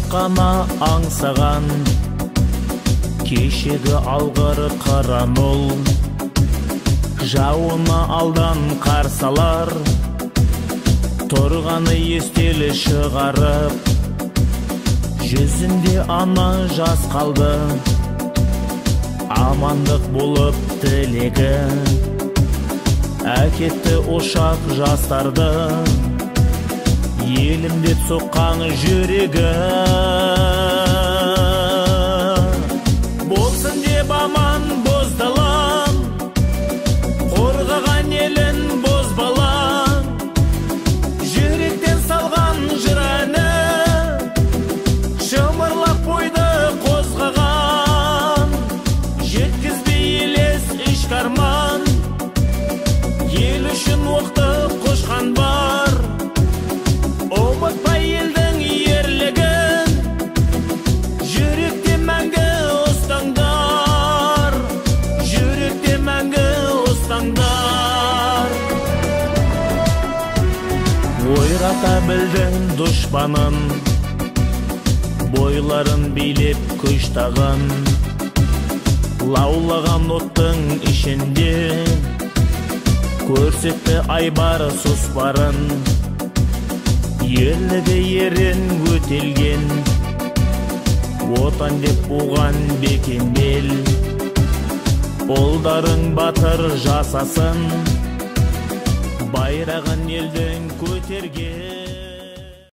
қана аңсаған, кешегі алғыр қыран ол, жауына алдан қарсалар, тұрғаны естелі шығарып, жүзінде ана жас қалды, амандық болып тілегі, әкетті ошақ жастарды, елімде соққан жүрегі. Болсын деп аман боздалам, қорғаған елін бозбалам, жүректен салған жыр әні, шымырлап бойды қозғаған, жеткізбей елес ішкі арман, ел үшін оқты қошқан бар, ұмытпай елдің ерлігін, жүректе мәңгі ұстаңдар, жүректе мәңгі ұстаңдар. Ойрата білдің дұшпанын, бойларын билеп күш тағын, лаулаған оттың ішінде көрсетті айбар сұспарын, ерлігі ерін өтелген, отан деп буған бекембел, ұлдарың батыр жасасын, байрағын елдің көтерген.